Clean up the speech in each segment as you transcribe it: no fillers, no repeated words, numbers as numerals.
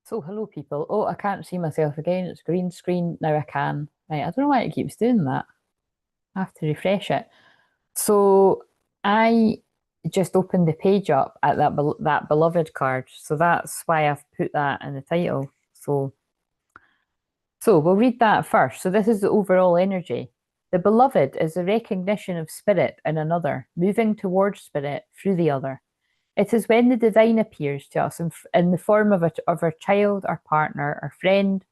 So, hello people. Oh, I can't see myself again. It's green screen. Now I can. Right, I don't know why it keeps doing that. I have to refresh it. So, I just opened the page up at that beloved card. So that's why I've put that in the title. So we'll read that first. So this is the overall energy. The beloved is the recognition of spirit in another, moving towards spirit through the other. It is when the divine appears to us in the form of our child, our partner, our friend,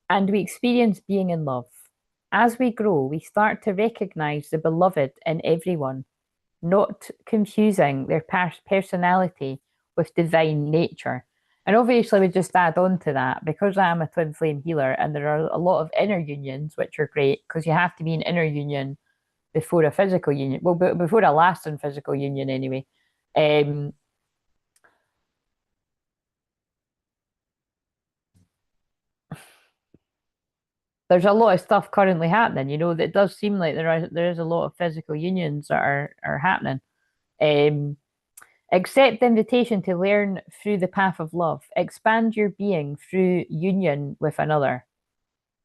and we experience being in love. As we grow, we start to recognize the beloved in everyone, not confusing their personality with divine nature. And obviously, we just add on to that because I am a twin flame healer, and there are a lot of inner unions, which are great because you have to be in inner union before a physical union. Well, before a lasting physical union, anyway. Um, there's a lot of stuff currently happening. That does seem like there is a lot of physical unions that are happening. Um, Accept the invitation to learn through the path of love. Expand your being through union with another.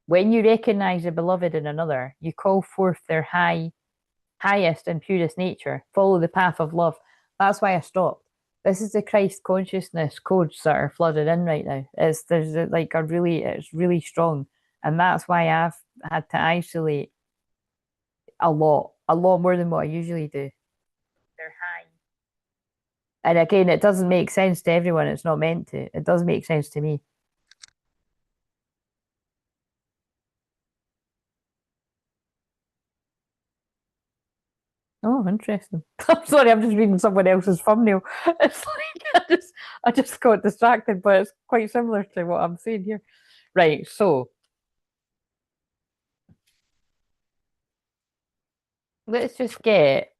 When you recognize the beloved in another, you call forth their highest and purest nature. Follow the path of love. That's why I stopped. This is the Christ consciousness codes that are flooded in right now. It's really strong, and that's why I've had to isolate a lot more than what I usually do. They're high. And again, it doesn't make sense to everyone. It's not meant to. It does make sense to me. Oh, interesting. I'm sorry, I'm just reading someone else's thumbnail. It's like I just got distracted, but it's quite similar to what I'm saying here. Right, so let's just get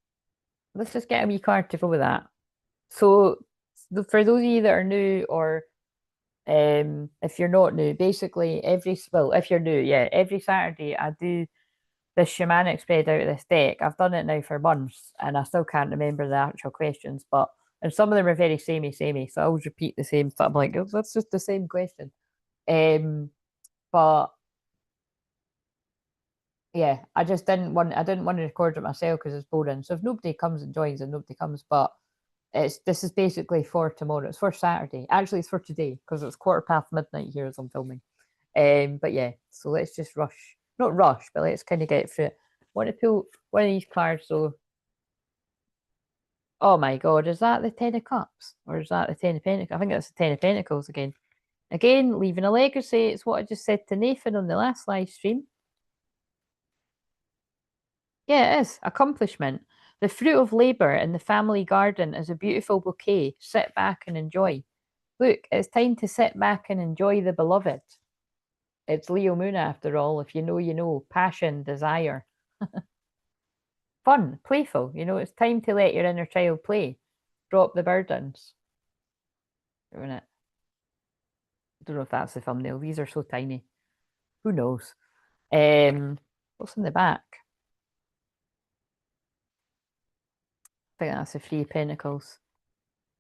let's just get a wee card to go with that. So for those of you that are new or if you're not new, basically if you're new, yeah, every Saturday I do this shamanic spread out of this deck. I've done it now for months and I still can't remember the actual questions, and some of them are very samey, so I always repeat the same stuff. I'm like, oh, that's just the same question. But yeah, I didn't want to record it myself because it's boring. So if nobody comes and joins, then nobody comes. But this is basically for tomorrow. It's for Saturday. Actually, it's for today because it's quarter past midnight here as I'm filming. But yeah, so let's just not rush, but let's kind of get through it. I want to pull one of these cards. So, oh my God, is that the Ten of Cups or is that the Ten of Pentacles? I think that's the Ten of Pentacles again. Again, leaving a legacy. It's what I just said to Nathan on the last live stream. Yeah, it is. Accomplishment. The fruit of labor in the family garden is a beautiful bouquet. Sit back and enjoy. Look, it's time to sit back and enjoy the beloved. It's Leo Moon after all. If you know, you know. Passion, desire. Fun, playful. It's time to let your inner child play. Drop the burdens. Doing it. I don't know if that's the thumbnail. These are so tiny. Who knows? What's in the back? I think that's the Three of Pentacles.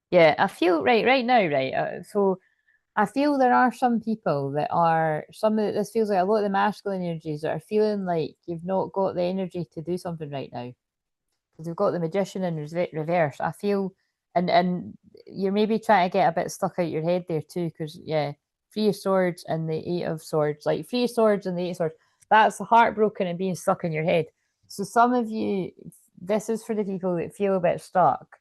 Yeah, I feel right now, right. So I feel there are some people that are this feels like a lot of the masculine energies that are feeling like you've not got the energy to do something right now because you've got the magician in reverse. I feel, and you're maybe trying to get a bit stuck out your head there too because yeah, Three of Swords and the Eight of Swords, like Three of Swords and the Eight of Swords, that's heartbroken and being stuck in your head. So some of you, this is for the people that feel a bit stuck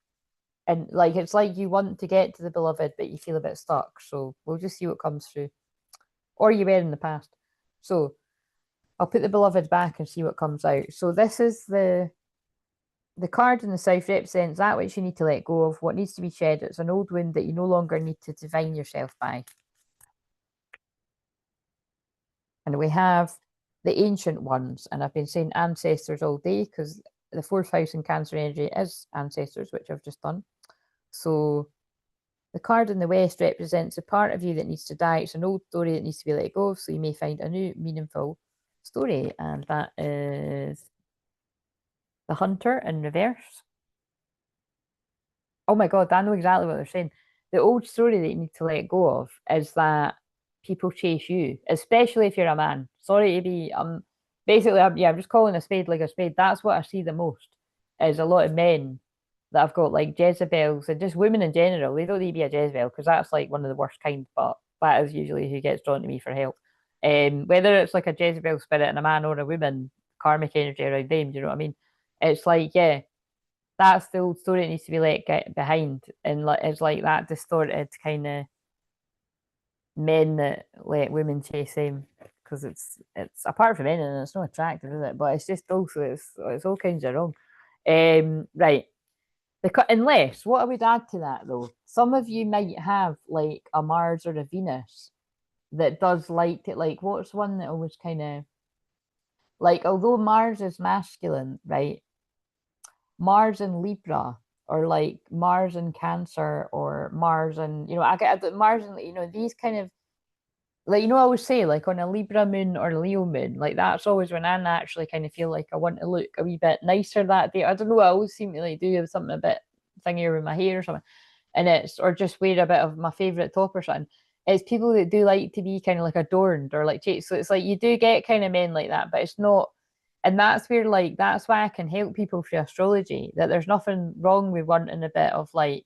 and like it's like you want to get to the beloved, but you feel a bit stuck. So we'll just see what comes through. Or you were in the past. So I'll put the beloved back and see what comes out. So this is the card in the south represents that which you need to let go of, what needs to be shed. It's an old wound that you no longer need to define yourself by. And we have the ancient ones, and I've been saying ancestors all day because the fourth house in Cancer energy is ancestors, which I've just done. So the card in the west represents a part of you that needs to die. It's an old story that needs to be let go of, so you may find a new meaningful story, and that is the Hunter in reverse. Oh my God, I know exactly what they're saying. the old story that you need to let go of is that people chase you, especially if you're a man. Sorry to be, basically, I'm just calling a spade like a spade. That's what I see the most, is a lot of men that have got like Jezebels and just women in general. They don't need to be a Jezebel because that's like one of the worst kind, but that is usually who gets drawn to me for help. Whether it's like a Jezebel spirit in a man or a woman, karmic energy around them, do you know what I mean? It's like, yeah, that's the old story that needs to be let get behind, and it's like that distorted kind of men that let women chase them because it's apart from anything, it's not attractive, is it? But it's just also it's all kinds of wrong. Right. Unless what I would add to that though, some of you might have like a Mars or a Venus that does like it. Like what's one that always kind of like, although Mars is masculine, right? Mars in Libra or like Mars in Cancer or Mars and I get Mars and these kind of like I always say like on a Libra moon or Leo moon, like that's always when I naturally kind of feel like I want to look a wee bit nicer that day. I don't know, I always seem to like do something a bit thingier with my hair or something. And it's or just wear a bit of my favourite top or something. It's people that do like to be kind of like adorned or like so it's like you do get kind of men like that, but it's not, and that's where like that's why I can help people through astrology, that there's nothing wrong with wanting a bit of like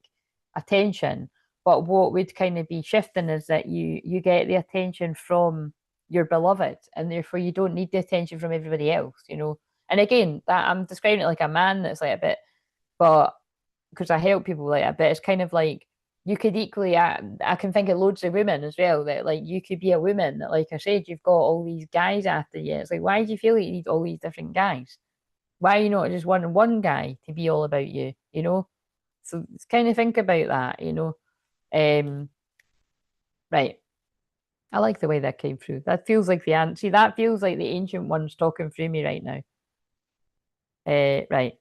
attention, but what would kind of be shifting is that you get the attention from your beloved, and therefore you don't need the attention from everybody else. And again, that I'm describing it like a man that's like a bit, but because I help people like that, but it's kind of like you could equally I can think of loads of women as well that like you could be a woman that, like I said, you've got all these guys after you. It's like, why do you feel like you need all these different guys? Why are you not just wanting one guy to be all about you? So it's kind of think about that. Um, right. I like the way that came through. That feels like the answer. See, that feels like the ancient ones talking through me right now. Right.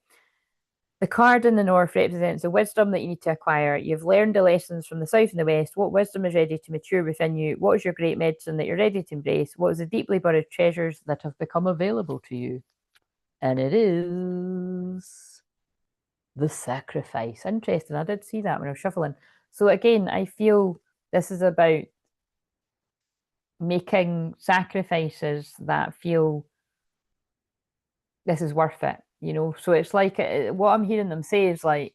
The card in the north represents the wisdom that you need to acquire. You've learned the lessons from the south and the west. What wisdom is ready to mature within you? What is your great medicine that you're ready to embrace? What is the deeply buried treasures that have become available to you? And it is the sacrifice. Interesting. I did see that when I was shuffling. So again, I feel this is about making sacrifices that feel this is worth it. So it's like what I'm hearing them say is like,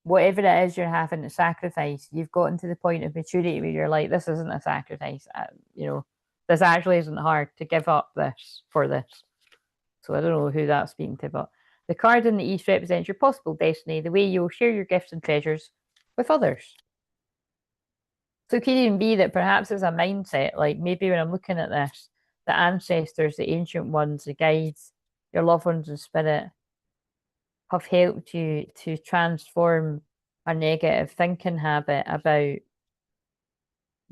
whatever it is you're having to sacrifice, you've gotten to the point of maturity where you're like, this isn't a sacrifice. This actually isn't hard to give up this for this. So I don't know who that's speaking to, but the card in the east represents your possible destiny, the way you'll share your gifts and treasures with others. So it could even be that perhaps it's a mindset, like maybe when I'm looking at this, the ancestors, the ancient ones, the guides, your loved ones in spirit have helped you to transform a negative thinking habit about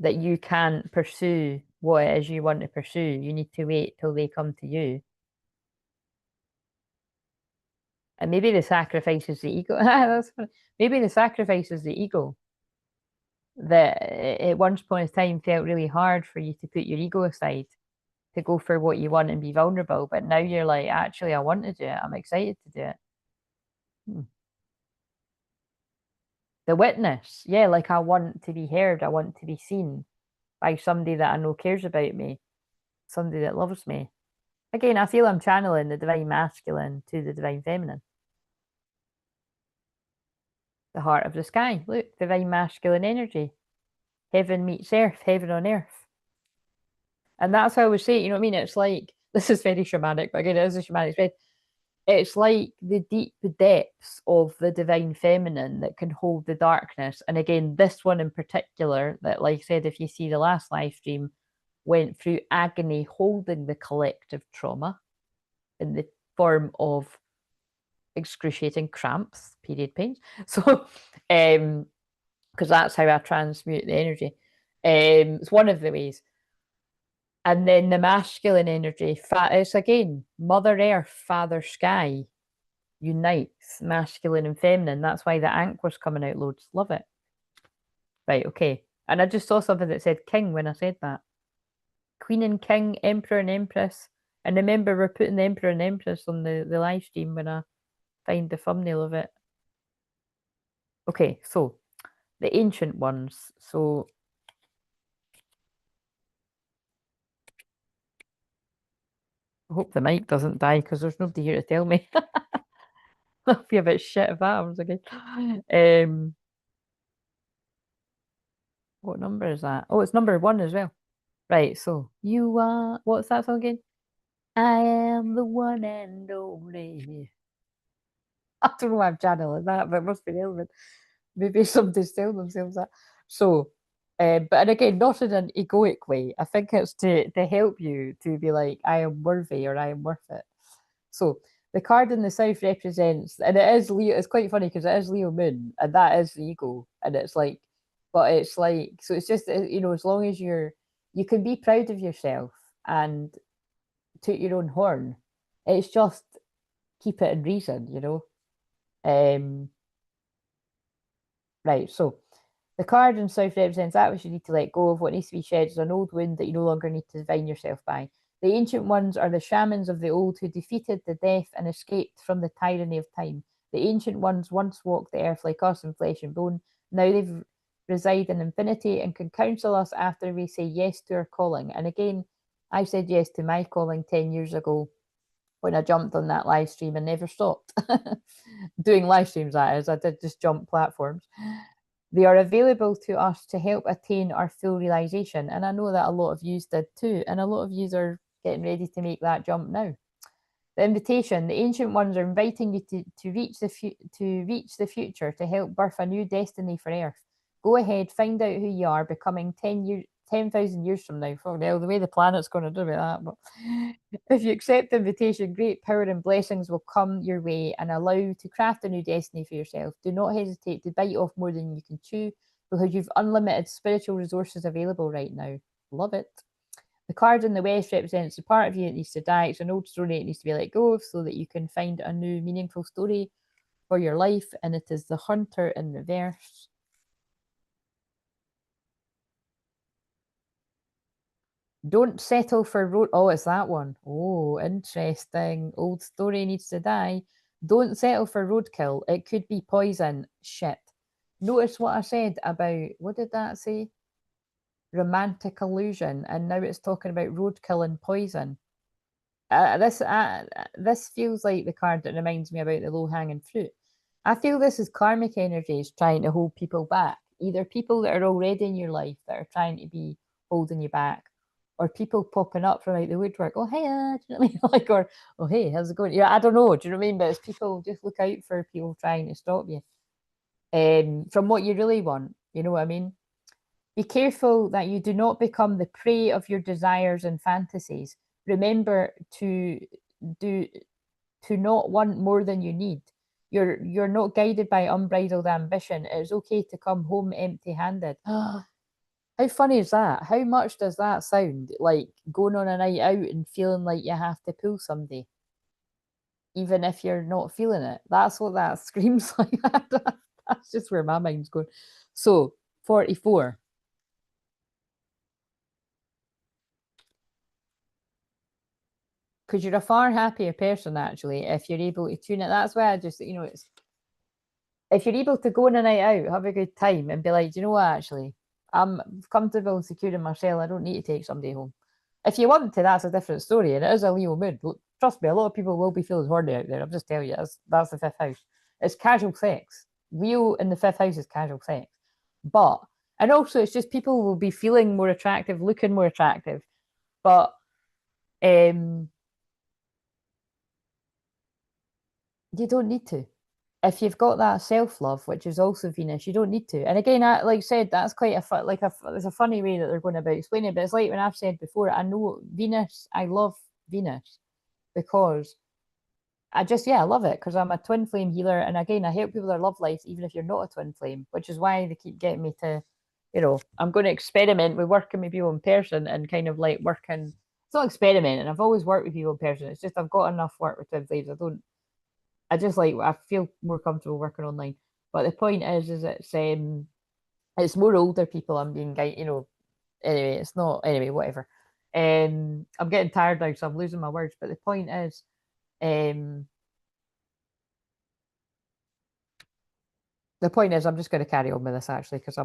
that you can't pursue what it is you want to pursue. You need to wait till they come to you. And maybe the sacrifice is the ego. That's funny. Maybe the sacrifice is the ego. That at one point in time felt really hard for you to put your ego aside to go for what you want and be vulnerable. But now you're like, actually, I want to do it. I'm excited to do it. Hmm. The witness. Yeah, like I want to be heard. I want to be seen by somebody that I know cares about me, somebody that loves me. Again, I feel I'm channeling the divine masculine to the divine feminine. The heart of the sky. Look, divine masculine energy. Heaven meets earth, heaven on earth. And that's how I would say, you know what I mean? It's like, this is very shamanic, but again, it is a shamanic spread. It's like the deep depths of the divine feminine that can hold the darkness. And again, this one in particular, that, like I said, if you see the last live stream, went through agony holding the collective trauma in the form of excruciating cramps, period pains. So, because that's how I transmute the energy. It's one of the ways. And then the masculine energy, it's again, Mother Earth, Father Sky unites masculine and feminine. That's why the Ankh was coming out loads. Love it. Right, okay. And I just saw something that said king when I said that. Queen and king, emperor and empress. And remember, we're putting the emperor and empress on the live stream when I find the thumbnail of it. Okay, so the ancient ones. So I hope the mic doesn't die because there's nobody here to tell me. I'll be a bit shit if that happens again. What number is that? Oh, it's number 1 as well. Right, so you are, what's that song again? I am the one and only. I don't know why I'm channeling that, but it must be relevant. Maybe somebody's telling themselves that. So, but and again, not in an egoic way. I think it's to help you to be like, I am worthy or I am worth it. So the card in the south represents, and it is Leo. It's quite funny because it is Leo Moon, and that is the ego, and it's like, but it's like, so it's just as long as you can be proud of yourself and toot your own horn. It's just keep it in reason. Um, right. So the card in South represents that which you need to let go of. What needs to be shed is an old wound that you no longer need to define yourself by. The ancient ones are the shamans of the old who defeated the death and escaped from the tyranny of time. The ancient ones once walked the earth like us in flesh and bone. Now they reside in infinity and can counsel us after we say yes to our calling. And again, I said yes to my calling 10 years ago when I jumped on that live stream and never stopped doing live streams. That is, I did just jump platforms. They are available to us to help attain our full realization. And I know that a lot of you did too. And a lot of you are getting ready to make that jump now. The invitation, the ancient ones are inviting you to reach the future to help birth a new destiny for Earth. Go ahead, find out who you are, becoming 10,000 years from now. For now, the way the planet's going to do with that. But if you accept the invitation, great power and blessings will come your way and allow you to craft a new destiny for yourself. Do not hesitate to bite off more than you can chew because you've unlimited spiritual resources available right now. Love it. The card in the west represents the part of you that needs to die. It's an old story that needs to be let go of so that you can find a new meaningful story for your life. And it is the hunter in reverse. Don't settle for road. Oh, it's that one. Oh, interesting. Old story needs to die. Don't settle for roadkill. It could be poison. Shit. Notice what I said about, what did that say? Romantic illusion. And now it's talking about roadkill and poison. This feels like the card that reminds me about the low hanging fruit. I feel this is karmic energies trying to hold people back, either people that are already in your life that are trying to be holding you back, or people popping up from out the woodwork. Oh hey, do you know what I mean? Like, or oh hey, how's it going? Yeah, I don't know. Do you know what I mean? But it's people. Just look out for people trying to stop you from what you really want. You know what I mean? Be careful that you do not become the prey of your desires and fantasies. Remember do to not want more than you need. You're not guided by unbridled ambition. It is okay to come home empty-handed. How funny is that? How much does that sound like going on a night out and feeling like you have to pull somebody, even if you're not feeling it? That's what that screams like. That's just where my mind's going. So, 44. Because you're a far happier person actually if you're able to tune it. That's why I just, it's if you're able to go on a night out, have a good time, and be like, do you know what, actually, I'm comfortable and secure in myself. I don't need to take somebody home. If you want to, that's a different story, and it is a Leo mood. Trust me, a lot of people will be feeling horny out there. I'm just telling you, that's the fifth house. It's casual sex. Leo in the fifth house is casual sex, but and also it's just people will be feeling more attractive, looking more attractive, but you don't need to. If you've got that self love, which is also Venus, you don't need to. And again, I like I said, that's quite it's a funny way that they're going about explaining it. But it's like when I've said before, I know Venus. I love Venus because I love it because I'm a twin flame healer, and again, I help people their love lives, even if you're not a twin flame, which is why they keep getting me to, I'm going to experiment with working with people in person and kind of like working. It's not experimenting. I've always worked with people in person. It's just I've got enough work with twin flames. I just like I feel more comfortable working online. But the point is it's more older people I'm being anyway, it's not anyway, whatever. I'm getting tired now, so I'm losing my words. But the point is, um The point is, I'm just going to carry on with this actually, because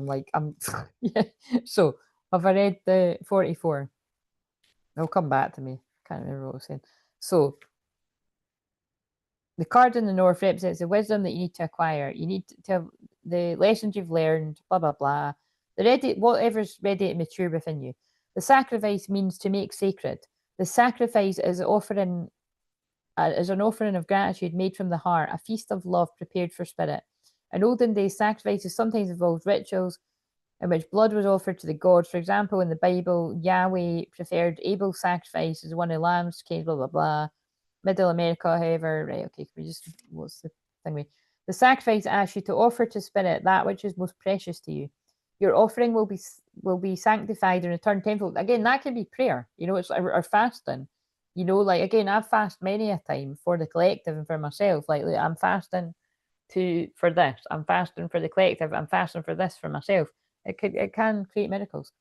yeah. So, have I read the 44? They'll come back to me. Can't remember what I was saying. So, the card in the north represents the wisdom that you need to acquire. You need to have the lessons you've learned, blah, blah, blah. Whatever's ready to mature within you. The sacrifice means to make sacred. The sacrifice is an offering of gratitude made from the heart, a feast of love prepared for spirit. In olden days, sacrifices sometimes involved rituals in which blood was offered to the gods. For example, in the Bible, Yahweh preferred Abel's sacrifice as one of lambs, came, blah, blah, blah. Middle America, however, right, okay, can we just, what's the thing? The sacrifice asks you to offer to spirit that which is most precious to you. Your offering will be sanctified and returned tenfold. Again, that can be prayer, it's or fasting. Like again, I've fasted many a time for the collective and for myself. Like I'm fasting for this, I'm fasting for the collective, I'm fasting for this for myself. It can create miracles.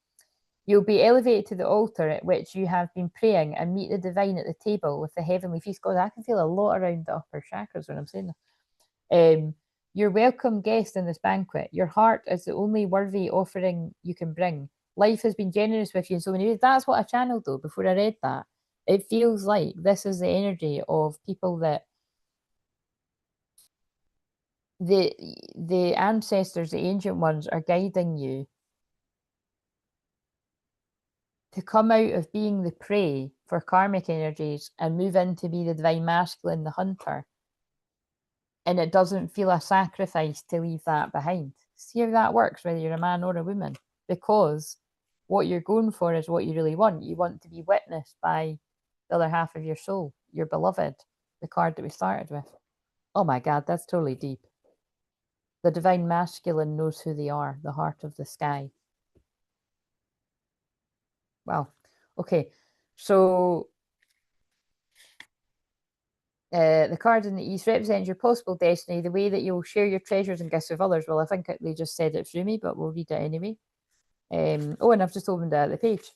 You'll be elevated to the altar at which you have been praying and meet the divine at the table with the heavenly feast. God, I can feel a lot around the upper chakras when I'm saying that. You're welcome guest in this banquet. Your heart is the only worthy offering you can bring. Life has been generous with you in so many ways. That's what I channeled though before I read that. It feels like this is the energy of people that the ancestors, the ancient ones, are guiding you to come out of being the prey for karmic energies and move into be the divine masculine, the hunter. And it doesn't feel a sacrifice to leave that behind. See how that works, whether you're a man or a woman, because what you're going for is what you really want. You want to be witnessed by the other half of your soul, your beloved, the card that we started with. Oh my God, that's totally deep. The divine masculine knows who they are, the heart of the sky. Wow. Okay. So the card in the east represents your possible destiny, the way that you'll share your treasures and gifts with others. Well, I think they just said it through me, but we'll read it anyway. Oh, and I've just opened the page.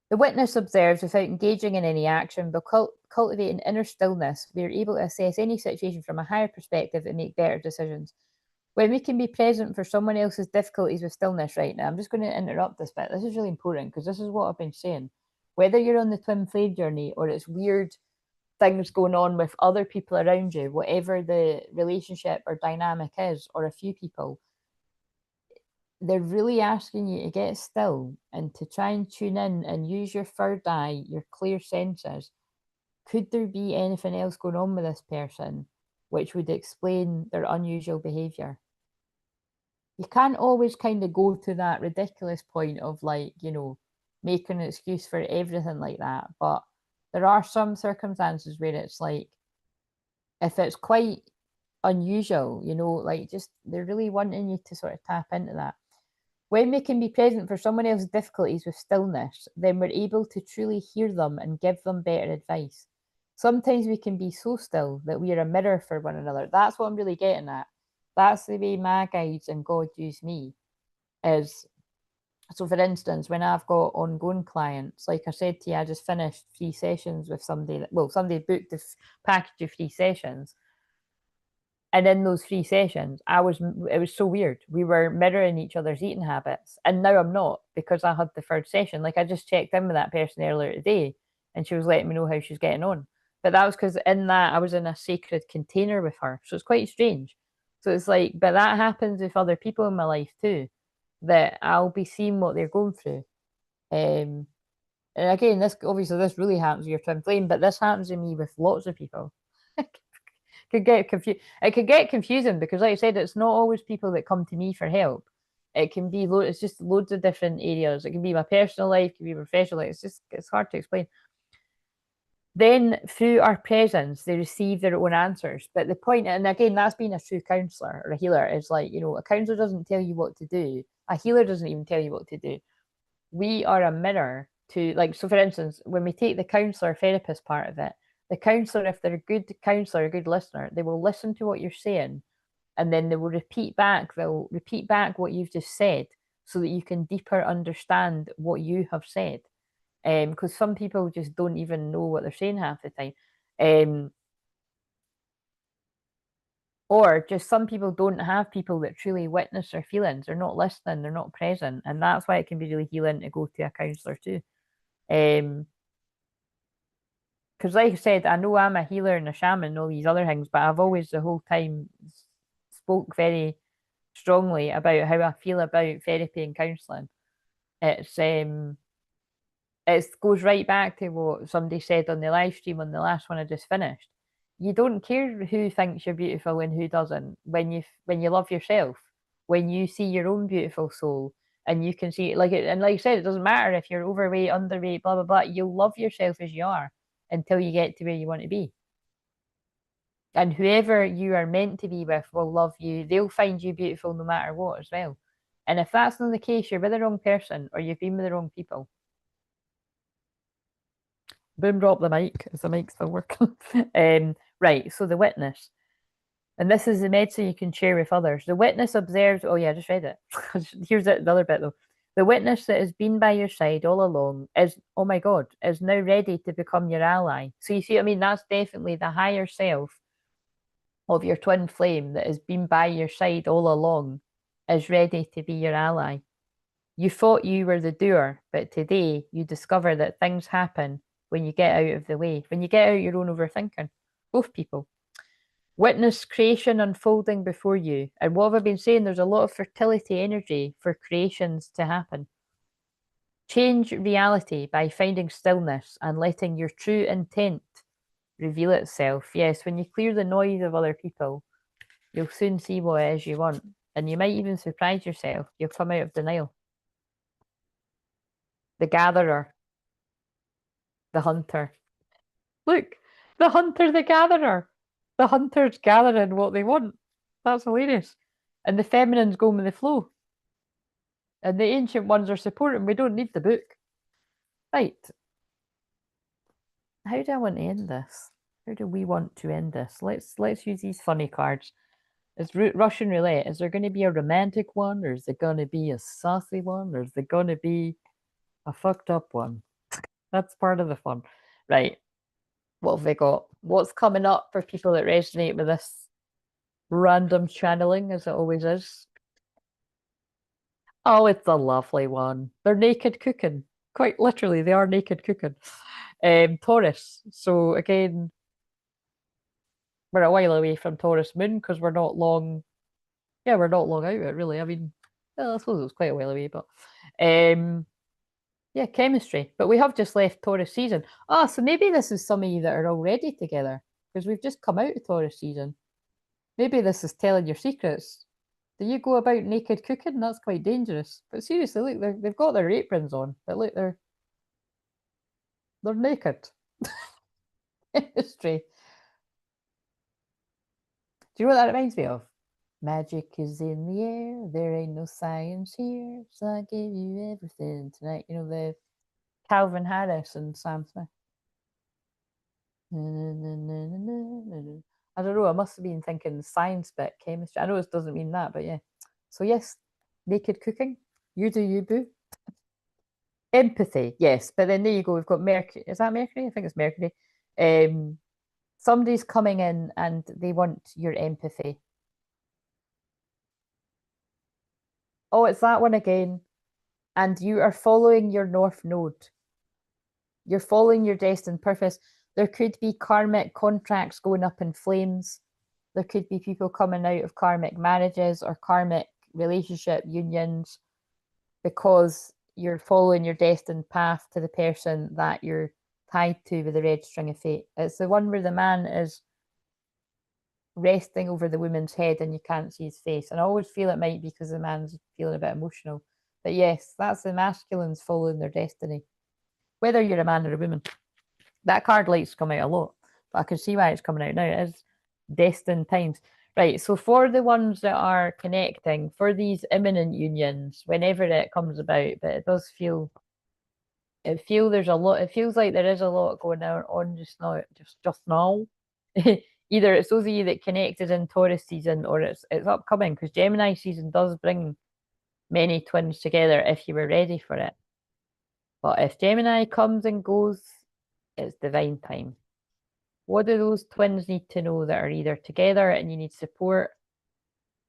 The witness observes without engaging in any action, but cultivating inner stillness. We are able to assess any situation from a higher perspective and make better decisions. When we can be present for someone else's difficulties with stillness right now, I'm just going to interrupt this bit. This is really important because this is what I've been saying. Whether you're on the twin flame journey or it's weird things going on with other people around you, whatever the relationship or dynamic is, or a few people, they're really asking you to get still and to try and tune in and use your third eye, your clear senses. Could there be anything else going on with this person which would explain their unusual behavior? You can't always kind of go to that ridiculous point of like, making an excuse for everything like that. But there are some circumstances where it's like, if it's quite unusual, like just they're really wanting you to sort of tap into that. When we can be present for someone else's difficulties with stillness, then we're able to truly hear them and give them better advice. Sometimes we can be so still that we are a mirror for one another. That's what I'm really getting at. That's the way my guides and God use me. Is so, for instance, when I've got ongoing clients, like I said to you, I just finished 3 sessions with somebody. Somebody booked the package of 3 sessions. And in those 3 sessions, it was so weird. We were mirroring each other's eating habits. And now I'm not because I had the 3rd session. Like I just checked in with that person earlier today and she was letting me know how she's getting on. But that was because in that I was in a sacred container with her. So it's quite strange. So it's like, but that happens with other people in my life too, that I'll be seeing what they're going through. And again, this really happens to your twin flame, but this happens to me with lots of people. Could get confused. It could get confusing because, like I said, it's not always people that come to me for help. It can be it's just loads of different areas. It can be my personal life, it can be professional life. It's hard to explain. Then through our presence, they receive their own answers. But the point, and again, that's being a true counselor or a healer, is like, a counselor doesn't tell you what to do. A healer doesn't even tell you what to do. We are a mirror to, like, so for instance, when we take the counselor therapist part of it, the counselor, if they're a good counselor, a good listener, they will listen to what you're saying and then they'll repeat back what you've just said so that you can deeper understand what you have said. Because some people just don't even know what they're saying half the time. Or just some people don't have people that truly witness their feelings. They're not listening, they're not present. And that's why it can be really healing to go to a counsellor too. Because like I said, I know I'm a healer and a shaman and all these other things, but I've always the whole time spoke very strongly about how I feel about therapy and counselling. It's it goes right back to what somebody said on the live stream on the last one I just finished. You don't care who thinks you're beautiful and who doesn't when you love yourself, when you see your own beautiful soul and you can see like it, and like I said, it doesn't matter if you're overweight, underweight, blah blah blah. You'll love yourself as you are until you get to where you want to be. And whoever you are meant to be with will love you. They'll find you beautiful no matter what as well. And if that's not the case, you're with the wrong person or you've been with the wrong people. Boom, drop the mic. Is the mic still working? Right, so the witness. And this is the medicine you can share with others. The witness observes, oh yeah, I just read it. Here's the other bit though. The witness that has been by your side all along is, oh my God, is now ready to become your ally. So you see what I mean? That's definitely the higher self of your twin flame that has been by your side all along is ready to be your ally. You thought you were the doer, but today you discover that things happen when you get out of the way, when you get out your own overthinking. Both people. Witness creation unfolding before you. And what have I been saying? There's a lot of fertility energy for creations to happen. Change reality by finding stillness and letting your true intent reveal itself. Yes, when you clear the noise of other people, you'll soon see what it is you want. And you might even surprise yourself. You'll come out of denial. The gatherer, the hunter. Look, the hunter, the gatherer. The hunter's gathering what they want. That's hilarious. And the feminines go with the flow. And the ancient ones are supporting. We don't need the book. Right. How do I want to end this? How do we want to end this? Let's use these funny cards. It's Russian roulette. Is there going to be a romantic one, or is it going to be a saucy one, or is it going to be a fucked up one? That's part of the fun. Right. What have they got? What's coming up for people that resonate with this random channeling, as it always is? Oh, it's a lovely one. They're naked cooking. Quite literally, they are naked cooking. Taurus. So again, we're a while away from Taurus moon because we're not long. Yeah, we're not long out of it, really. I mean, well, I suppose it was quite a while away, but yeah, chemistry. But we have just left Taurus season. Ah, so maybe this is some of you that are already together because we've just come out of Taurus season. Maybe this is telling your secrets. Do you go about naked cooking? That's quite dangerous. But seriously, look, they've got their aprons on, but look, they're naked. Chemistry. Do you know what that reminds me of? Magic is in the air. There ain't no science here. So I give you everything tonight. You know the Calvin Harris and Sam Smith. I don't know. I must have been thinking science bit, chemistry. I know it doesn't mean that, but yeah. So yes, naked cooking. You do you, boo. Empathy, yes. But then there you go. We've got Mercury. Is that Mercury? I think it's Mercury. Um, Somebody's coming in and they want your empathy. Oh, it's that one again. And you are following your North Node. You're following your destined purpose. There could be karmic contracts going up in flames. There could be people coming out of karmic marriages or karmic relationship unions because you're following your destined path to the person that you're tied to with the red string of fate. It's the one where the man is resting over the woman's head and you can't see his face. And I always feel it might be because the man's feeling a bit emotional. But yes, that's the masculines following their destiny. Whether you're a man or a woman. That card likes to come out a lot, but I can see why it's coming out now. It is destined times. Right, so for the ones that are connecting, for these imminent unions, whenever it comes about, but it does feel there's a lot, it feels like there is a lot going on just now, just now. Either it's those of you that connected in Taurus season or it's upcoming because Gemini season does bring many twins together if you were ready for it. But if Gemini comes and goes, it's divine time. What do those twins need to know that are either together and you need support,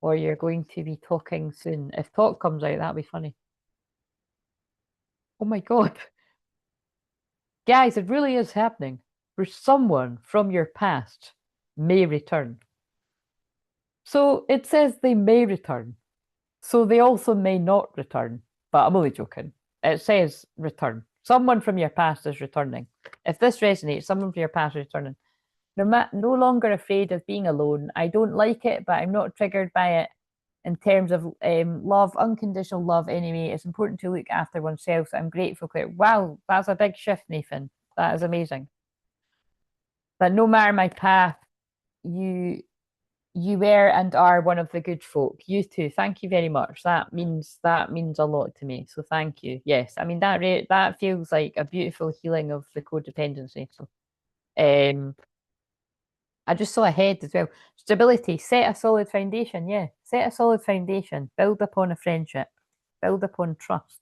or you're going to be talking soon? If talk comes out, that'd be funny. Oh my God. Guys, it really is happening. For someone from your past may return. So it says they may return. So they also may not return. But I'm only joking. It says return. Someone from your past is returning. If this resonates, someone from your past is returning. No longer afraid of being alone. I don't like it, but I'm not triggered by it in terms of love, unconditional love anyway. It's important to look after oneself. So I'm grateful, Claire. Wow, that's a big shift, Nathan. That is amazing. But no matter my path, you you were and are one of the good folk. You too. Thank you very much. That means a lot to me. So thank you. Yes, I mean that feels like a beautiful healing of the codependency. So I just saw ahead as well. Stability, set a solid foundation. Yeah, set a solid foundation. Build upon a friendship. Build upon trust.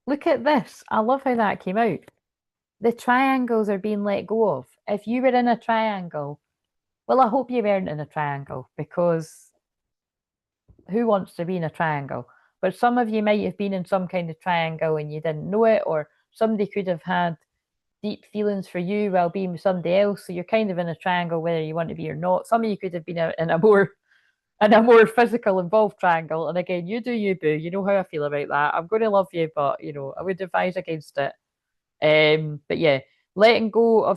Look at this. I love how that came out. The triangles are being let go of. If you were in a triangle, well, I hope you weren't in a triangle because who wants to be in a triangle? But some of you might have been in some kind of triangle and you didn't know it, or somebody could have had deep feelings for you while being with somebody else. So you're kind of in a triangle whether you want to be or not. Some of you could have been in a more physical involved triangle. And again, you do you, boo. You know how I feel about that. I'm going to love you, but I would advise against it. But yeah, letting go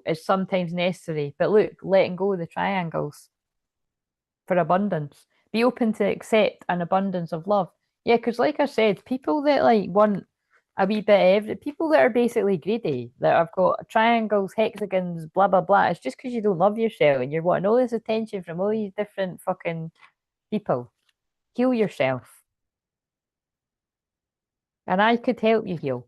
is sometimes necessary. But look, letting go of the triangles for abundance. Be open to accept an abundance of love. Yeah, because like I said, people that like want a wee bit of everything, people that are basically greedy, that have got triangles, hexagons, blah blah blah. It's just because you don't love yourself and you're wanting all this attention from all these different fucking people. Heal yourself. And I could help you heal.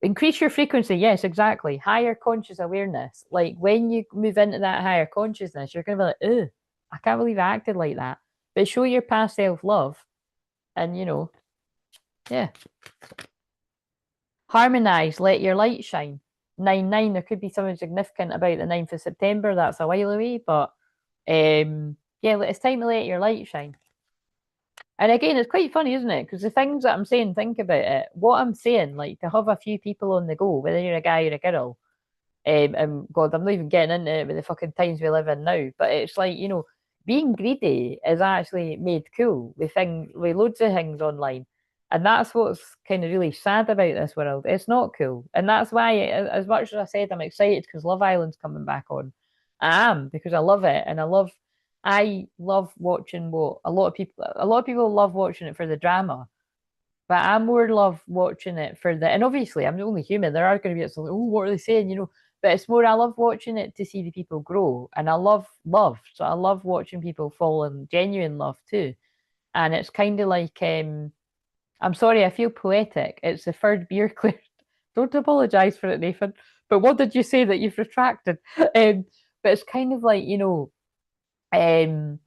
Increase your frequency. Yes, exactly. Higher conscious awareness. Like when you move into that higher consciousness, you're going to be like, ugh, I can't believe I acted like that. But show your past self love and, yeah. Harmonize, let your light shine. 9-9, there could be something significant about the 9th of September. That's a while away, but yeah, it's time to let your light shine. And again, it's quite funny, isn't it? Because the things that I'm saying, think about it. What I'm saying, like to have a few people on the go, whether you're a guy or a girl, and God, I'm not even getting into it with the fucking times we live in now. But it's like, being greedy is actually made cool with loads of things online. And that's what's kind of really sad about this world. It's not cool. And that's why, as much as I said, I'm excited because Love Island's coming back on. I am because I love it. And I love watching what a lot of people love watching it for the drama. But I more love watching it and obviously I'm the only human. There are going to be some, oh, what are they saying? But it's more, I love watching it to see the people grow. And I love love. So I love watching people fall in genuine love too. And it's kind of like, I'm sorry, I feel poetic. It's the third beer clear. Don't apologize for it, Nathan. But what did you say that you've retracted? But it's kind of like, um,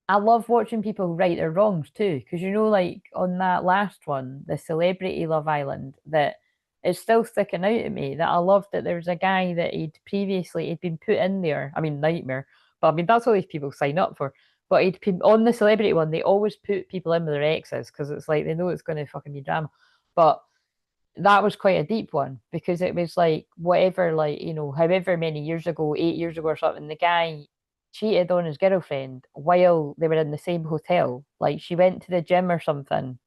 I love watching people right their wrongs too, because like on that last one, the Celebrity Love Island, that it's still sticking out at me that I love that there was a guy that he'd been put in there. I mean, nightmare, but I mean that's all these people sign up for. But he'd been on the celebrity one. They always put people in with their exes because it's like they know it's going to fucking be drama. But that was quite a deep one because it was like whatever, like, however many years ago, 8 years ago or something, the guy cheated on his girlfriend while they were in the same hotel. Like she went to the gym or something.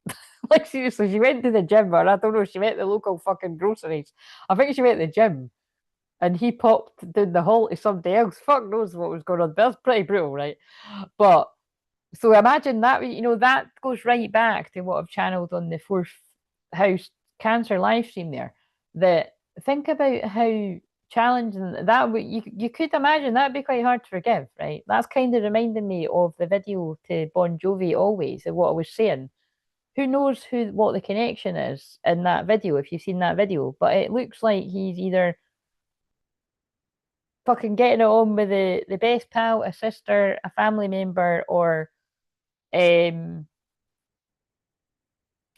Like seriously, she went to the gym, or I don't know, she went to the local fucking groceries. I think she went to the gym and he popped down the hall to somebody else. Fuck knows what was going on. That's pretty brutal, right? But so imagine that, that goes right back to what I've channeled on the fourth house cancer live stream there. That think about how challenging that would, you could imagine that'd be quite hard to forgive, right? That's kind of reminding me of the video to Bon Jovi Always and what I was saying. Who knows what the connection is in that video if you've seen that video, but it looks like he's either fucking getting it on with the best pal, a sister, a family member, or um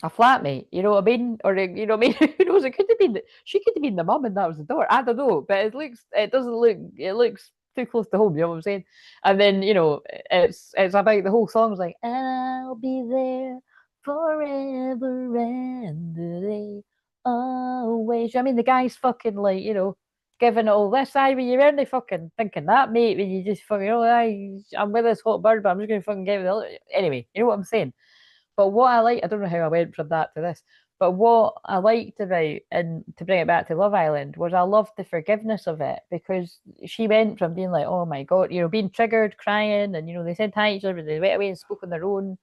a flatmate, you know what I mean? Or you know what I mean? Who knows? It could have been she could have been the mum and that was the daughter. I don't know, but it doesn't look it looks too close to home, you know what I'm saying? And then, you know, it's about the whole song's like, I'll be there forever and a day always. I mean the guy's fucking like, you know, giving it all this. I mean you're really fucking thinking that, mate, when you just fucking I'm with this hot bird, but I'm just gonna fucking give it the other. Anyway, you know what I'm saying? But what I like, I don't know how I went from that to this, but what I liked about, and to bring it back to Love Island, was I loved the forgiveness of it because she went from being like, oh my God, you know, being triggered, crying, and, you know, they said hi to each other, they went away and spoke on their own.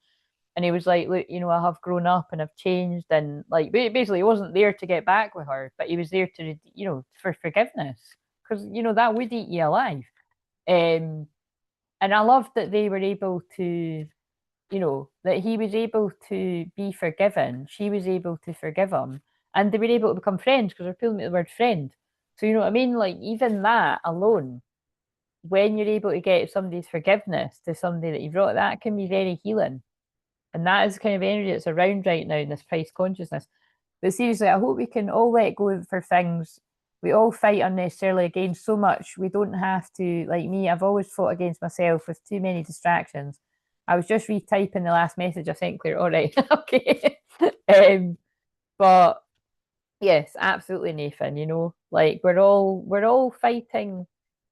And he was like, look, you know, I have grown up and I've changed. And like, basically, he wasn't there to get back with her, but he was there to, you know, for forgiveness because, you know, that would eat you alive. Um, and I loved that they were able to, you know, that he was able to be forgiven, she was able to forgive him, and they were able to become friends because they're pulling at the word friend. So, you know what I mean? Like, even that alone, when you're able to get somebody's forgiveness to somebody that you've wrote, that can be very healing. And that is the kind of energy that's around right now in this price consciousness. But seriously, I hope we can all let go for things. We all fight unnecessarily against so much. We don't have to, like me, I've always fought against myself with too many distractions. I was just retyping the last message I sent Claire. All right. Okay. um, but yes, absolutely, Nathan. You know, like we're all fighting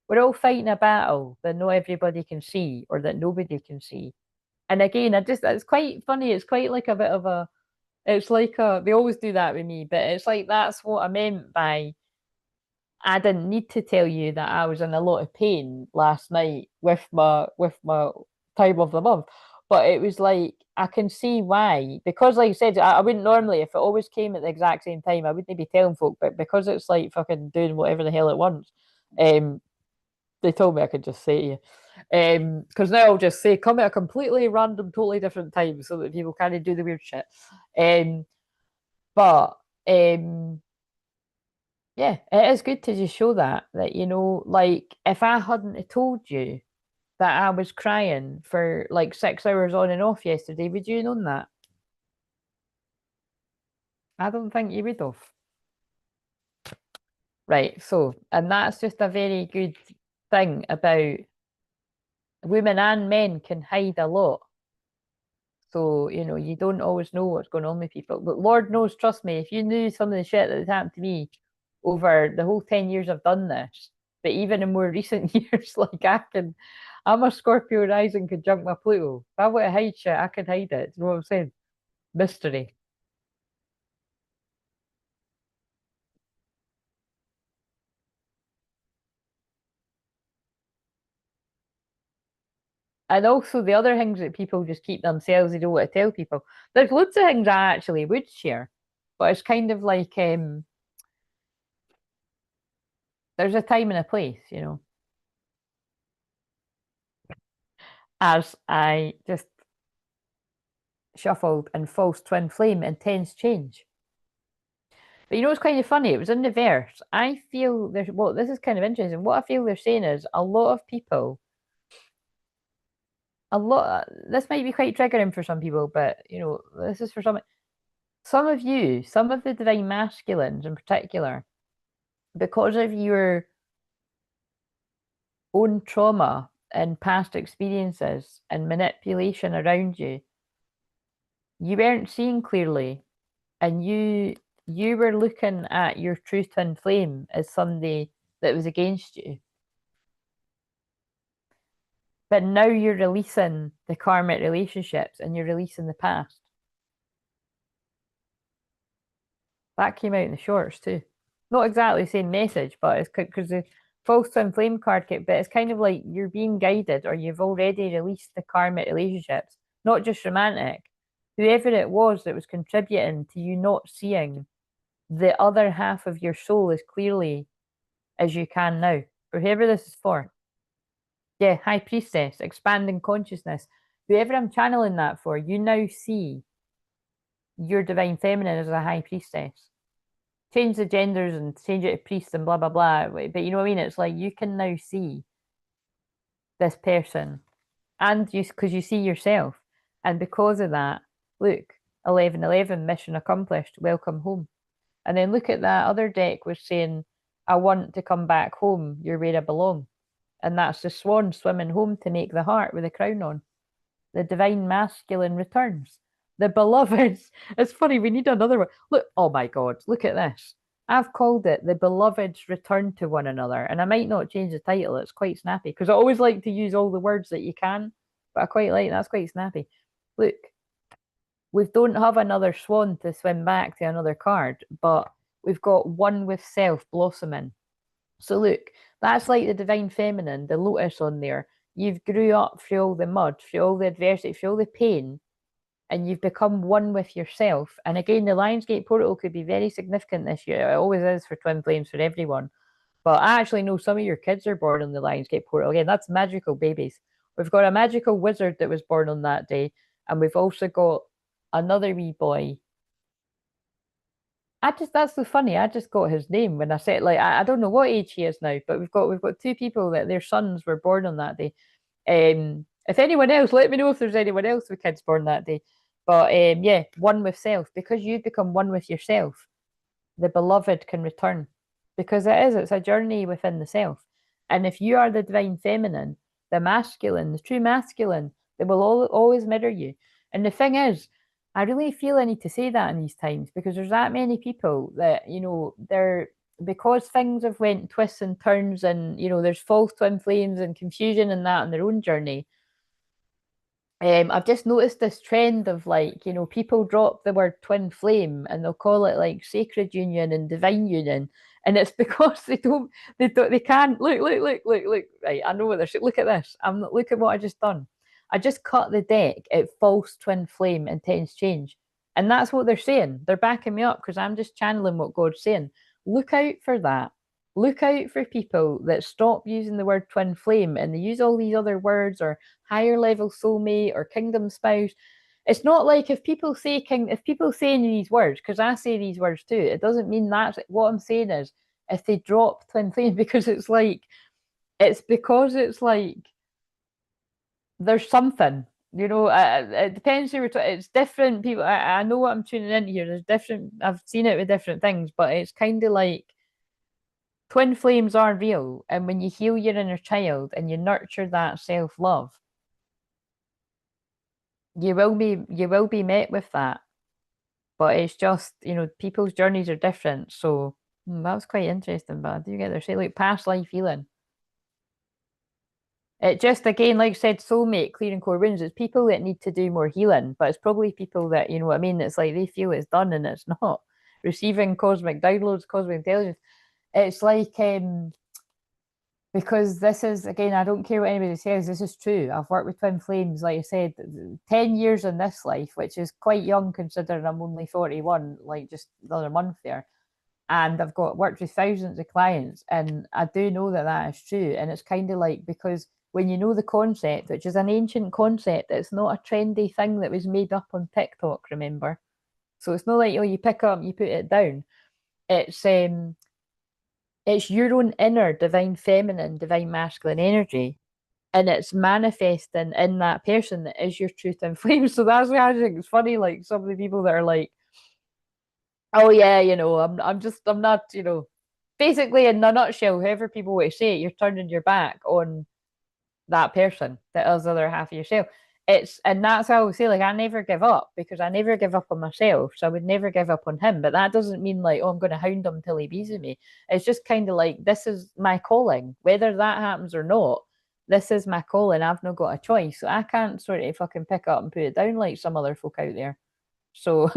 a battle that not everybody can see or that nobody can see. And again, it's quite funny. It's quite like a bit of a it's like they always do that with me, but it's like that's what I meant by I didn't need to tell you that I was in a lot of pain last night with my time of the month. But it was like I can see why. Because like I said, I wouldn't normally if it always came at the exact same time, I wouldn't be telling folk, but because it's like fucking doing whatever the hell it wants, um, they told me I could just say to you. Because now I'll just say come at a completely random, totally different time so that people kind of do the weird shit. Um, but yeah, it is good to just show that you know, like if I hadn't have told you that I was crying for like 6 hours on and off yesterday, would you have known that? I don't think you would have. Right, so and that's just a very good thing about women and men can hide a lot. So, you know, you don't always know what's going on with people. But Lord knows, trust me, if you knew some of the shit that has happened to me over the whole 10 years I've done this, but even in more recent years, like I'm a Scorpio rising conjunct my Pluto. If I want to hide shit, I can hide it. You know what I'm saying? Mystery. And also the other things that people just keep themselves, they don't want to tell people. There's loads of things I actually would share, but it's kind of like there's a time and a place, you know. As I just shuffled and false twin flame intense change. But you know what's kind of funny? It was in the verse. I feel there's well, this is kind of interesting. What I feel they're saying is a lot of people, a lot. This might be quite triggering for some people, but you know, this is for some of you, some of the divine masculines in particular, because of your own trauma and past experiences and manipulation around you, you weren't seeing clearly, and you were looking at your true twin flame as somebody that was against you. But now you're releasing the karmic relationships and you're releasing the past. That came out in the shorts too. Not exactly the same message, but it's because the false twin flame card kit, but it's kind of like you're being guided or you've already released the karmic relationships, not just romantic. Whoever it was that was contributing to you not seeing the other half of your soul as clearly as you can now, or whoever this is for. Yeah, High Priestess, expanding consciousness. Whoever I'm channeling that for, you now see your divine feminine as a High Priestess. Change the genders and change it to priest and blah blah blah. But you know what I mean? It's like you can now see this person, and you because you see yourself, and because of that, look, 1111, mission accomplished, welcome home. And then look at that other deck was saying, I want to come back home, you're where I belong. And that's the swan swimming home to make the heart with the crown on. The divine masculine returns. The beloved. It's funny, we need another one. Look, oh my God, look at this. I've called it the beloveds return to one another. And I might not change the title, it's quite snappy because I always like to use all the words that you can, but I quite like that's quite snappy. Look, we don't have another swan to swim back to another card, but we've got one with self blossoming. So look, that's like the divine feminine, the lotus on there. You've grew up through all the mud, through all the adversity, through all the pain, and you've become one with yourself. And again, the Lionsgate portal could be very significant this year. It always is for twin flames for everyone. But I actually know some of your kids are born on the Lionsgate portal. Again, that's magical babies. We've got a magical wizard that was born on that day, and we've also got another wee boy. That's so funny. I just got his name when I said like I don't know what age he is now, but we've got two people that their sons were born on that day. If anyone else, let me know if there's anyone else with kids born that day. But yeah, one with self, because you've become one with yourself, the beloved can return. Because it's a journey within the self. And if you are the divine feminine, the masculine, the true masculine, they will always mirror you. And the thing is, I really feel I need to say that in these times because there's that many people that, they're because things have went twists and turns and there's false twin flames and confusion and that on their own journey. I've just noticed this trend of like, people drop the word twin flame and they'll call it like sacred union and divine union. And it's because they can't look. Right, I know what they're saying. Look at this. Look at what I just done. I just cut the deck at false twin flame intense change. And that's what they're saying. They're backing me up because I'm just channeling what God's saying. Look out for that. Look out for people that stop using the word twin flame and they use all these other words or higher level soulmate or kingdom spouse. It's not like if people say these words, because I say these words too, it doesn't mean that's what I'm saying is if they drop twin flame because it's because it's like there's something, it depends who it's different people. I know what I'm tuning into here. There's different, I've seen it with different things, but it's kind of like twin flames are real. And when you heal your inner child and you nurture that self-love, you will be met with that. But it's just, people's journeys are different. So that was quite interesting. But I do get there. Say like past life healing. It just again, like I said, soulmate, clearing core wounds. It's people that need to do more healing, but it's probably people that, you know what I mean? It's like they feel it's done and it's not. Receiving cosmic downloads, cosmic intelligence. It's like because this is again, I don't care what anybody says, this is true. I've worked with twin flames, like I said, 10 years in this life, which is quite young considering I'm only 41, like just another month there. And I've got worked with thousands of clients, and I do know that that is true. And it's kind of like because when you know the concept, which is an ancient concept, it's not a trendy thing that was made up on TikTok, remember? So it's not like, oh, you pick up, you put it down. It's your own inner divine feminine, divine masculine energy, and it's manifesting in that person that is your truth and flame. So that's why I think it's funny, like some of the people that are like, oh yeah, I'm not, basically in a nutshell, however people want to say it, you're turning your back on that person that is the other half of yourself. And that's how I would say, like, I never give up because I never give up on myself. So I would never give up on him. But that doesn't mean like, oh, I'm going to hound him till he bees with me. It's just kind of like, this is my calling. Whether that happens or not, this is my calling. I've not got a choice. So I can't sort of fucking pick up and put it down like some other folk out there. So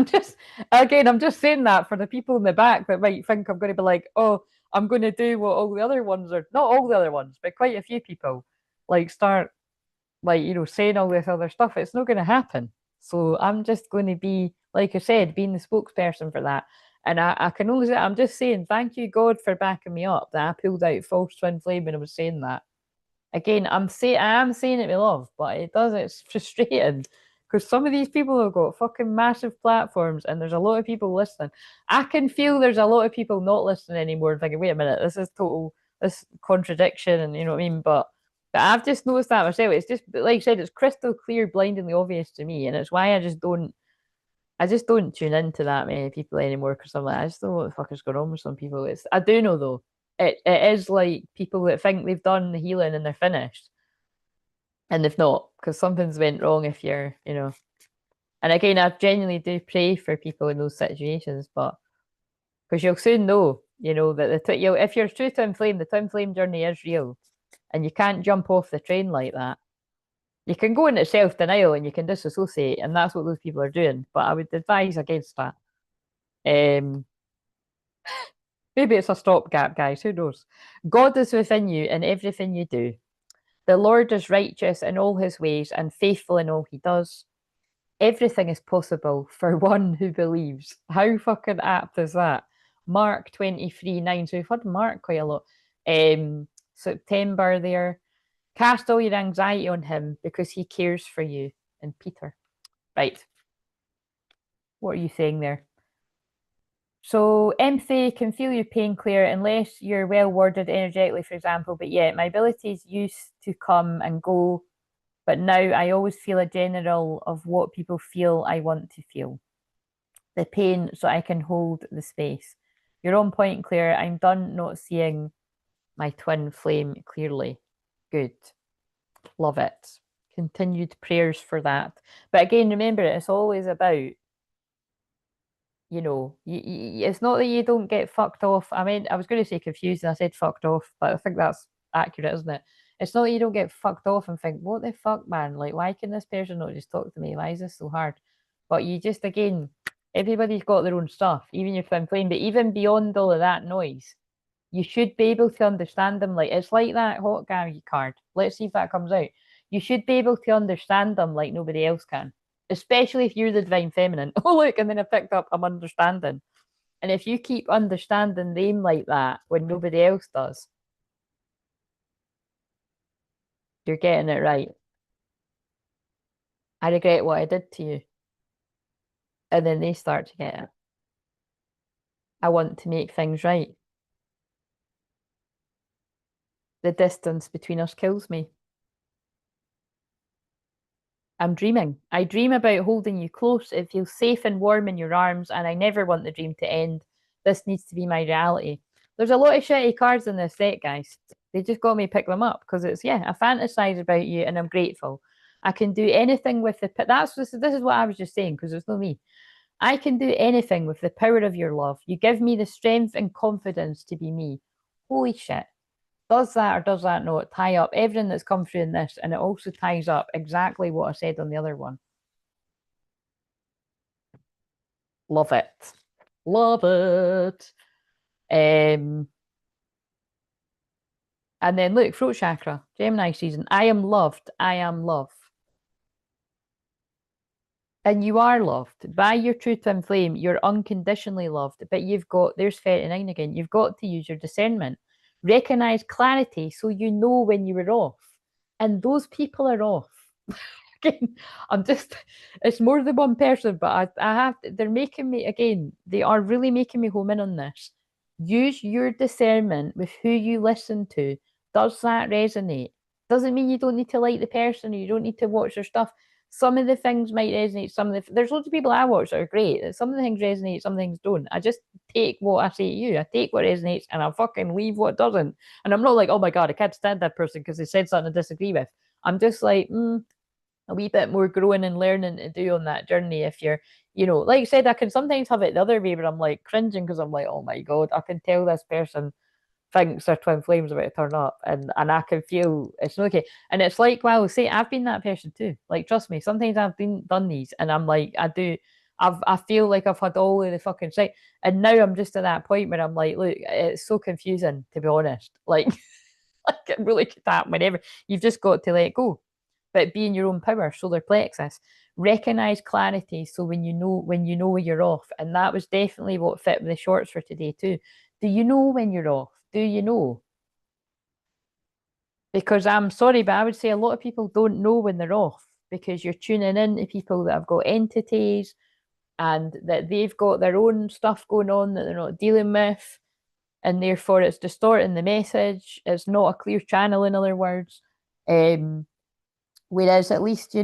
I'm just saying that for the people in the back that might think I'm going to be like, oh, I'm going to do what all the other ones are, not all the other ones, but quite a few people like start like, saying all this other stuff. It's not going to happen. So I'm just going to be, like I said, being the spokesperson for that. And I can only say, I'm just saying, thank you, God, for backing me up that I pulled out false twin flame when I was saying that. Again, I am saying it with love, but it's frustrating because some of these people have got fucking massive platforms and there's a lot of people listening. I can feel there's a lot of people not listening anymore and thinking, wait a minute, this contradiction, and you know what I mean? But I've just noticed that myself. It's just like I said, it's crystal clear, blindingly obvious to me, and it's why I just don't. I just don't tune into that many people anymore because I'm like, I just don't know what the fuck is going on with some people. I do know though. It is like people that think they've done the healing and they're finished. And they've not, because something's went wrong if you're. And again, I genuinely do pray for people in those situations, but because you'll soon know, that if you're true twin flame, the twin flame journey is real, and you can't jump off the train like that. You can go into self denial and you can disassociate, and that's what those people are doing. But I would advise against that. Um, Maybe it's a stopgap, guys. Who knows? God is within you in everything you do. The Lord is righteous in all his ways and faithful in all he does. Everything is possible for one who believes. How fucking apt is that? Mark 23:9. So we've had Mark quite a lot. September there. Cast all your anxiety on him because he cares for you. And Peter. Right. What are you saying there? So empathy can feel your pain clear unless you're well worded energetically, for example. But yeah, my abilities used to come and go, but now I always feel a general of what people feel I want to feel. The pain so I can hold the space. You're on point, Claire. I'm done not seeing my twin flame clearly. Good. Love it. Continued prayers for that. But again, remember, it's always about it's not that you don't get fucked off. I mean, I was going to say confused and I said fucked off, but I think that's accurate, isn't it? It's not that you don't get fucked off and think, what the fuck, man? Like, why can this person not just talk to me? Why is this so hard? But you just, again, everybody's got their own stuff, even if I'm playing, but even beyond all of that noise, you should be able to understand them. Like, it's like that hot guy card. Let's see if that comes out. You should be able to understand them like nobody else can, especially if you're the divine feminine. Oh, look, and then I picked up, I'm understanding. And if you keep understanding them like that when nobody else does, you're getting it right. I regret what I did to you. And then they start to get it. I want to make things right. The distance between us kills me. I'm dreaming. I dream about holding you close. It feels safe and warm in your arms, and I never want the dream to end. This needs to be my reality. There's a lot of shitty cards in this set, guys. They just got me pick them up because I fantasize about you and I'm grateful. I can do anything with this is what I was just saying because it's not me. I can do anything with the power of your love. You give me the strength and confidence to be me. Holy shit. Does that or does that not tie up everything that's come through in this? And it also ties up exactly what I said on the other one. Love it. Love it. And then look, throat chakra, Gemini season. I am loved. I am love. And you are loved by your true twin flame. You're unconditionally loved. But there's 39 again. You've got to use your discernment. Recognize clarity so you know when you were off. And those people are off. Again, it's more than one person, but they're making me, again, they are really making me home in on this. Use your discernment with who you listen to. Does that resonate? Doesn't mean you don't need to like the person or you don't need to watch their stuff. Some of the things might resonate. There's loads of people I watch that are great. Some of the things resonate, some things don't. I just take what I say to you. I take what resonates and I fucking leave what doesn't. And I'm not like, oh my God, I can't stand that person because they said something I disagree with. I'm just like, a wee bit more growing and learning to do on that journey. If like I said, I can sometimes have it the other way where I'm like cringing because I'm like, oh my God, I can tell this person thinks their twin flame's about to turn up and I can feel it's not okay. And it's like, well, say I've been that person too. Like, trust me, sometimes I've done these and I'm like, I feel like I've had all of the fucking shit. And now I'm just at that point where I'm like, look, it's so confusing to be honest. Like, like it really could happen whenever. You've just got to let go. But be in your own power, solar plexus. Recognize clarity so when you know where you're off. And that was definitely what fit with the shorts for today too. Do you know when you're off? Do you know? Because I'm sorry, but I would say a lot of people don't know when they're off because you're tuning in to people that have got entities and that they've got their own stuff going on that they're not dealing with. And therefore it's distorting the message. It's not a clear channel, in other words. Whereas at least,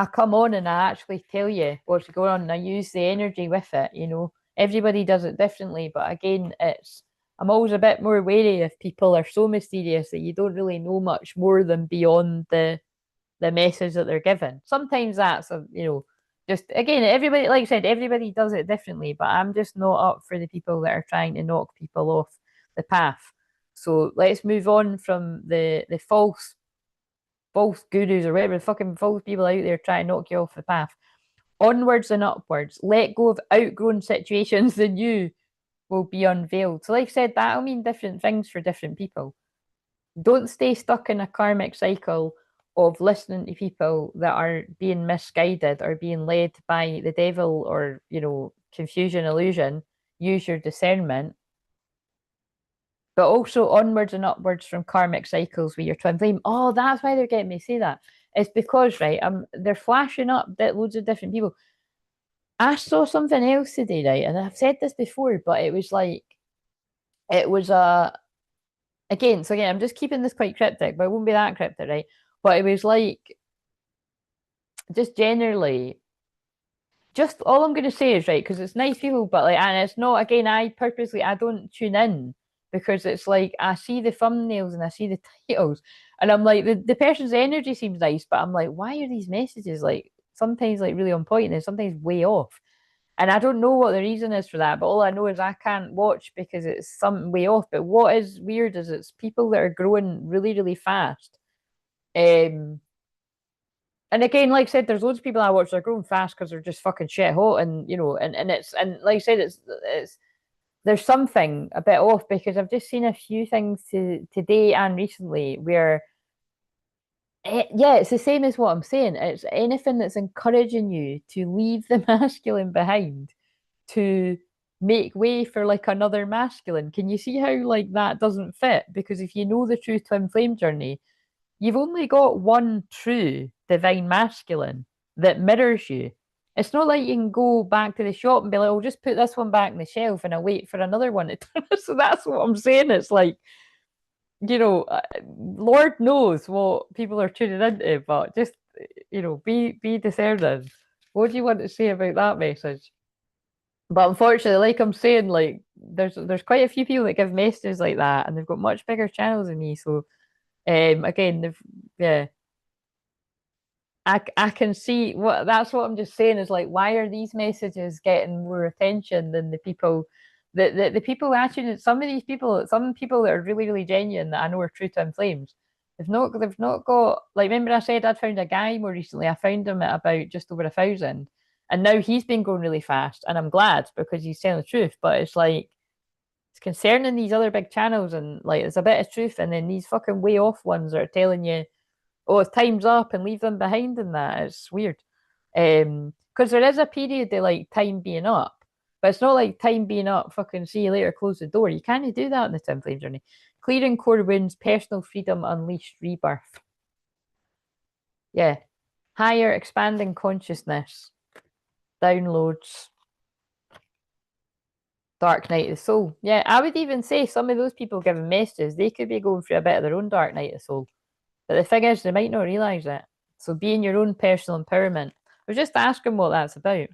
I come on and I actually tell you what's going on and I use the energy with it, you know. Everybody does it differently, but again, I'm always a bit more wary if people are so mysterious that you don't really know much more than beyond the message that they're given. Sometimes that's just again, everybody, like I said, everybody does it differently, but I'm just not up for the people that are trying to knock people off the path. So let's move on from the false gurus or whatever, the fucking false people out there trying to knock you off the path. Onwards and upwards. Let go of outgrown situations, the new will be unveiled. So, like I said, that'll mean different things for different people. Don't stay stuck in a karmic cycle of listening to people that are being misguided or being led by the devil or, confusion, illusion. Use your discernment. But also onwards and upwards from karmic cycles with your twin flame. Oh, that's why they're getting me to say that. It's because, right, they're flashing up that loads of different people. I saw something else today, right, and I've said this before, but it was again, I'm just keeping this quite cryptic, but it won't be that cryptic, right? But it was like, just generally, just all I'm going to say is, right, because it's nice people, but like, and it's not, again, I don't tune in because it's like, I see the thumbnails and I see the titles, and I'm like, the person's energy seems nice, but I'm like, why are these messages like sometimes like really on point and sometimes way off? And I don't know what the reason is for that, but all I know is I can't watch because it's something way off. But what is weird is it's people that are growing really, really fast. And again, like I said, there's loads of people I watch that are growing fast because they're just fucking shit hot, and and like I said, it's there's something a bit off because I've just seen a few things today and recently where yeah, it's the same as what I'm saying. It's anything that's encouraging you to leave the masculine behind to make way for like another masculine. Can you see how like that doesn't fit? Because if you know the true twin flame journey, you've only got one true divine masculine that mirrors you. It's not like you can go back to the shop and be like, "Oh, just put this one back on the shelf and I wait for another one." So that's what I'm saying. It's like, Lord knows what people are tuning into, but just be discerning. What do you want to say about that message? But unfortunately, like I'm saying, like there's quite a few people that give messages like that, and they've got much bigger channels than me. So, again, yeah, I can see that's what I'm just saying is like, why are these messages getting more attention than the people the people actually some people that are really, really genuine that I know are true twin flames. They've not got like, remember I said I'd found a guy more recently. I found him at about just over 1,000, and now he's been going really fast, and I'm glad because he's telling the truth. But it's like it's concerning these other big channels, and like there's a bit of truth, and then these fucking way off ones that are telling you, oh, time's up and leave them behind in that. It's weird. Because there is a period of like time being up, but it's not like time being up, fucking see you later, close the door. You can't do that in the twin flame journey. Clearing core wounds, personal freedom, unleashed rebirth. Yeah. Higher expanding consciousness, downloads, dark night of the soul. Yeah, I would even say some of those people giving messages, they could be going through a bit of their own dark night of the soul. But the thing is, they might not realize it. So being your own personal empowerment. I was just asking what that's about.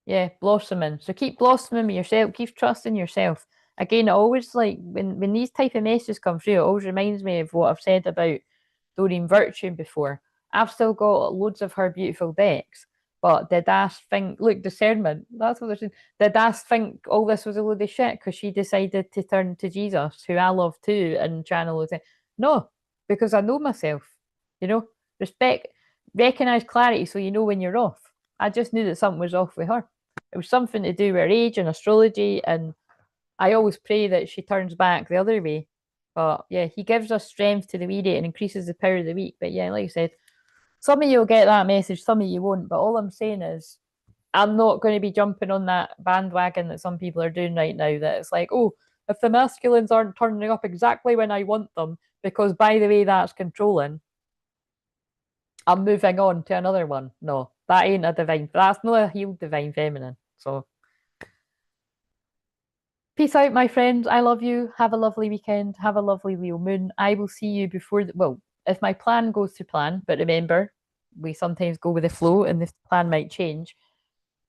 Yeah, blossoming. So keep blossoming with yourself. Keep trusting yourself. Again, it always like when these type of messages come through, it always reminds me of what I've said about Doreen Virtue before. I've still got loads of her beautiful decks, but did I think, look, discernment, that's what they're saying. Did I think all this was a load of shit because she decided to turn to Jesus, who I love too, and channel it? No, because I know myself, respect, recognize clarity so you know when you're off. I just knew that something was off with her. It was something to do with her age and astrology, and I always pray that she turns back the other way. But yeah, he gives us strength to the weary and increases the power of the weak. But yeah, like I said, some of you will get that message, some of you won't. But all I'm saying is, I'm not going to be jumping on that bandwagon that some people are doing right now. That it's like, oh, if the masculines aren't turning up exactly when I want them, because by the way, that's controlling, I'm moving on to another one. No, that ain't a divine. That's not a healed divine feminine. So, peace out, my friends. I love you. Have a lovely weekend. Have a lovely Leo moon. I will see you before well, if my plan goes to plan. But remember, we sometimes go with the flow and the plan might change.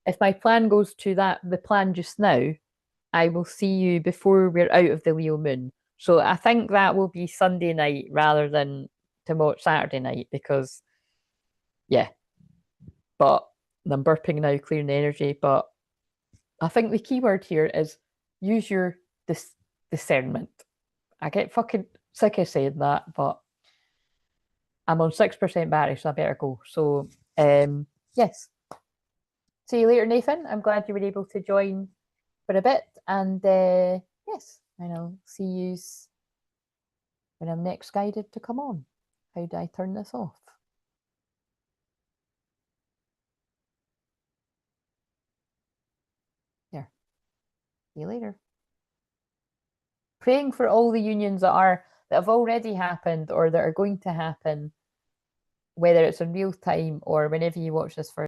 If my plan goes to the plan just now, I will see you before we're out of the Leo moon. So I think that will be Sunday night rather than tomorrow Saturday night because yeah. But I'm burping now, clearing the energy. But I think the key word here is use your discernment. I get fucking sick of saying that, but I'm on 6% battery, so I better go. So yes. See you later, Nathan. I'm glad you were able to join for a bit. And yes, and I'll see you when I'm next guided to come on. How do I turn this off? There. See you later. Praying for all the unions that have already happened or that are going to happen, whether it's in real time or whenever you watch this for